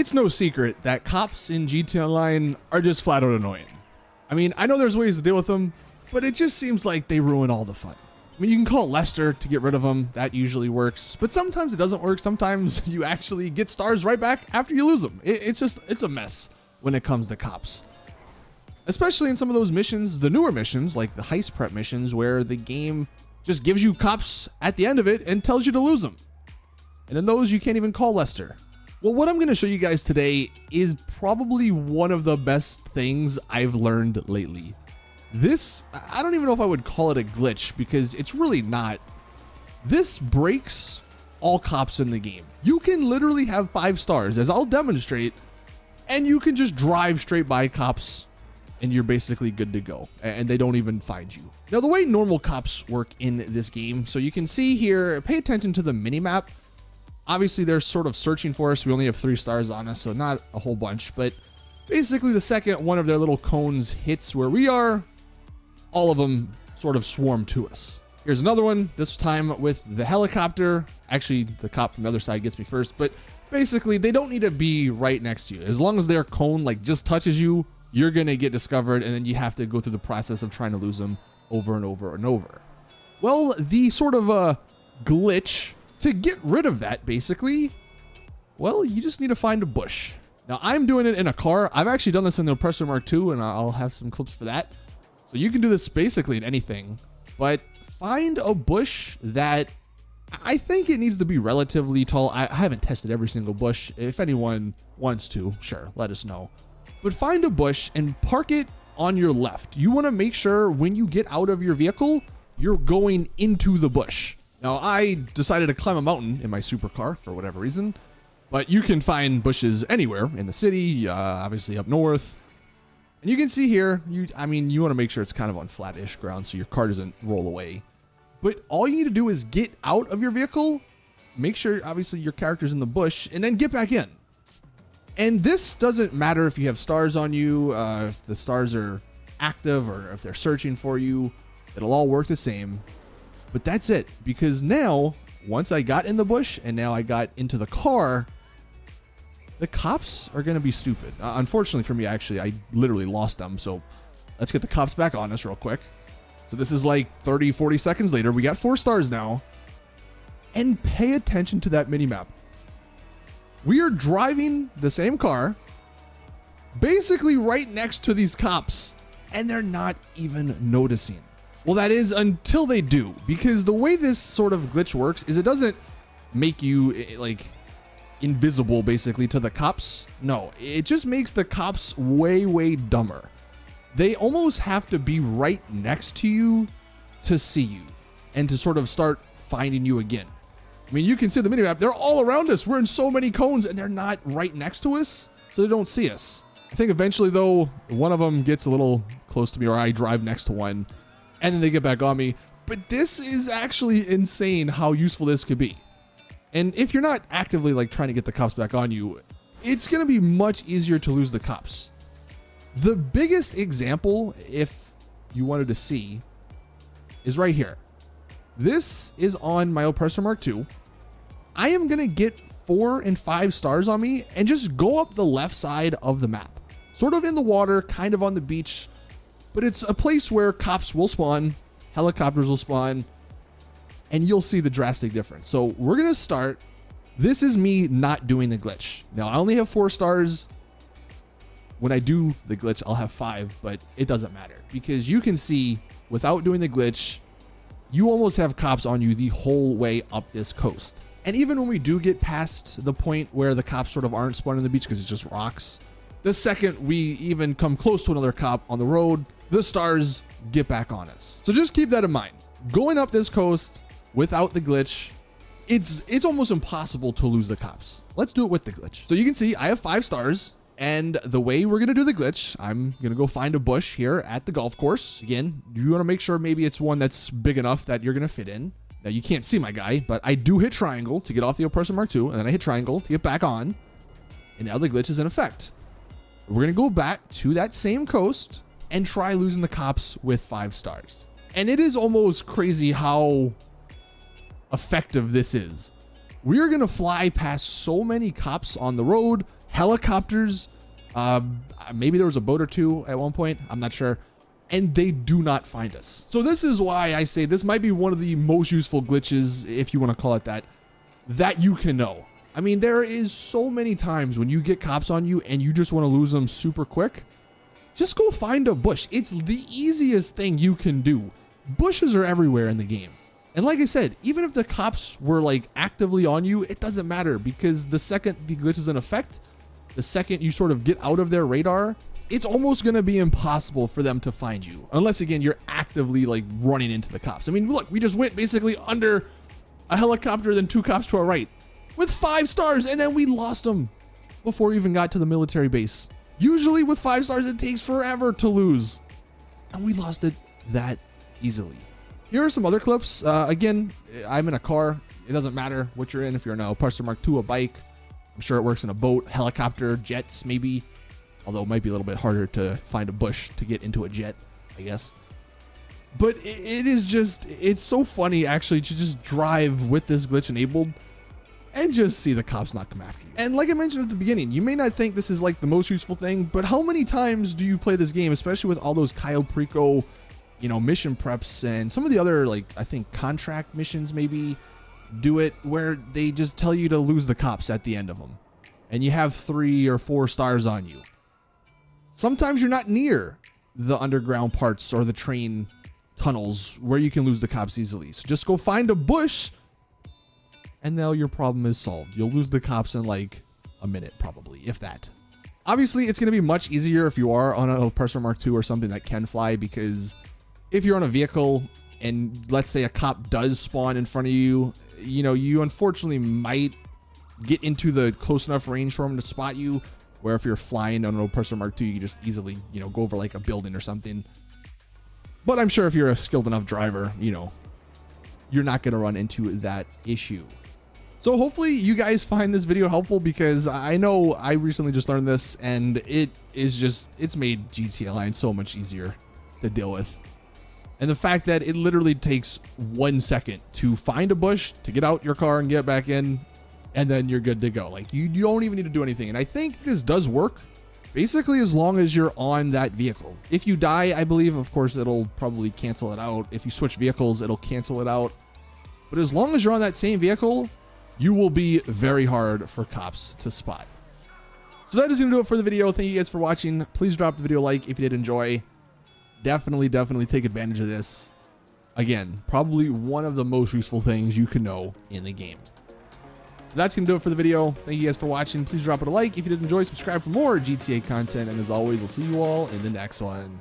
It's no secret that cops in GTA Online are just flat out annoying. I mean, I know there's ways to deal with them, but it just seems like they ruin all the fun. I mean, you can call Lester to get rid of them. That usually works, but sometimes it doesn't work. Sometimes you actually get stars right back after you lose them. It's a mess when it comes to cops. Especially in some of those missions, the newer missions, like the heist prep missions, where the game just gives you cops at the end of it and tells you to lose them. And in those, you can't even call Lester. Well, what I'm going to show you guys today is probably one of the best things I've learned lately. This, I don't even know if I would call it a glitch, because it's really not. This breaks all cops in the game. You can literally have 5 stars, as I'll demonstrate, and you can just drive straight by cops and you're basically good to go, and they don't even find you. Now, the way normal cops work in this game, so you can see here, pay attention to the minimap. Obviously, they're sort of searching for us. We only have 3 stars on us, so not a whole bunch, but basically the second one of their little cones hits where we are, all of them sort of swarm to us. Here's another one, this time with the helicopter. Actually, the cop from the other side gets me first, but basically they don't need to be right next to you. As long as their cone like just touches you, you're gonna get discovered, and then you have to go through the process of trying to lose them over and over and over. Well, the sort of glitch to get rid of that, basically, well, you just need to find a bush. Now, I'm doing it in a car. I've actually done this in the Oppressor Mark II, and I'll have some clips for that. So you can do this basically in anything, but find a bush that I think it needs to be relatively tall. I haven't tested every single bush. If anyone wants to, sure, let us know. But find a bush and park it on your left. You want to make sure when you get out of your vehicle, you're going into the bush. Now, I decided to climb a mountain in my supercar for whatever reason, but you can find bushes anywhere in the city, obviously up north. And you can see here, you want to make sure it's kind of on flat-ish ground so your car doesn't roll away. But all you need to do is get out of your vehicle, make sure obviously your character's in the bush, and then get back in. And this doesn't matter if you have stars on you, if the stars are active or if they're searching for you, it'll all work the same. But that's it, because now, once I got in the bush and now I got into the car, the cops are going to be stupid. Unfortunately for me, I literally lost them. So let's get the cops back on us real quick. So this is like 30, 40 seconds later. We got 4 stars now. And pay attention to that minimap. We are driving the same car, basically right next to these cops, and they're not even noticing. Well, that is until they do, because the way this sort of glitch works is it doesn't make you like invisible basically to the cops. No, it just makes the cops way, way dumber. They almost have to be right next to you to see you and to sort of start finding you again. I mean, you can see the minimap. They're all around us. We're in so many cones and they're not right next to us, so they don't see us. I think eventually, though, one of them gets a little close to me, or I drive next to one, and then they get back on me. But this is actually insane how useful this could be. And if you're not actively like trying to get the cops back on you, it's going to be much easier to lose the cops. The biggest example, if you wanted to see, is right here. This is on my Oppressor Mark II. I am going to get 4 and 5 stars on me and just go up the left side of the map. Sort of in the water, kind of on the beach, but it's a place where cops will spawn, helicopters will spawn, and you'll see the drastic difference. So we're going to start. This is me not doing the glitch. Now, I only have 4 stars. When I do the glitch, I'll have 5, but it doesn't matter because you can see without doing the glitch, you almost have cops on you the whole way up this coast. And even when we do get past the point where the cops sort of aren't spawning on the beach because it's just rocks, the second we even come close to another cop on the road, the stars get back on us. So just keep that in mind. Going up this coast without the glitch, it's almost impossible to lose the cops. Let's do it with the glitch. So you can see I have 5 stars. And the way we're going to do the glitch, I'm going to go find a bush here at the golf course. Again, you want to make sure maybe it's one that's big enough that you're going to fit in. Now, you can't see my guy, but I do hit triangle to get off the Oppressor Mark II, and then I hit triangle to get back on. And now the glitch is in effect. We're going to go back to that same coast and try losing the cops with 5 stars. And it is almost crazy how effective this is. We are going to fly past so many cops on the road, helicopters, maybe there was a boat or two at one point, I'm not sure, and they do not find us. So this is why I say this might be one of the most useful glitches, if you want to call it that you can know. I mean, there is so many times when you get cops on you and you just want to lose them super quick. Just go find a bush. It's the easiest thing you can do. Bushes are everywhere in the game. And like I said, even if the cops were like actively on you, it doesn't matter, because the second the glitch is in effect, the second you sort of get out of their radar, it's almost going to be impossible for them to find you. Unless, again, you're actively like running into the cops. I mean, look, we just went basically under a helicopter, then 2 cops to our right with 5 stars, and then we lost them before we even got to the military base. Usually with 5 stars, it takes forever to lose, and we lost it that easily. Here are some other clips. Again, I'm in a car. It doesn't matter what you're in. If you're in a Parser Mark II, a bike, I'm sure it works in a boat, helicopter, jets, maybe. Although it might be a little bit harder to find a bush to get into a jet, I guess. But it is just, it's so funny actually to just drive with this glitch enabled and just see the cops not come after you. And like I mentioned at the beginning, you may not think this is like the most useful thing, but how many times do you play this game, especially with all those Cayo Perico, you know, mission preps and some of the other, like, I think contract missions maybe do it, where they just tell you to lose the cops at the end of them and you have 3 or 4 stars on you. Sometimes you're not near the underground parts or the train tunnels where you can lose the cops easily. So just go find a bush and now your problem is solved. You'll lose the cops in like a minute, probably, if that. Obviously, it's going to be much easier if you are on a Parser Mark II or something that can fly, because if you're on a vehicle and let's say a cop does spawn in front of you, you know, you unfortunately might get into the close enough range for him to spot you, where if you're flying on a Parser Mark II, you can just easily, you know, go over like a building or something. But I'm sure if you're a skilled enough driver, you know, you're not going to run into that issue. So hopefully you guys find this video helpful, because I know I recently just learned this and it is just, it's made GTA Online so much easier to deal with. And the fact that it literally takes 1 second to find a bush, to get out your car and get back in, and then you're good to go. Like you don't even need to do anything. And I think this does work basically as long as you're on that vehicle. If you die, I believe, of course, it'll probably cancel it out. If you switch vehicles, it'll cancel it out. But as long as you're on that same vehicle, you will be very hard for cops to spot. So that is going to do it for the video. Thank you guys for watching. Please drop the video a like if you did enjoy. Definitely take advantage of this. Again, probably one of the most useful things you can know in the game. That's going to do it for the video. Thank you guys for watching. Please drop it a like if you did enjoy. Subscribe for more GTA content. And as always, I'll see you all in the next one.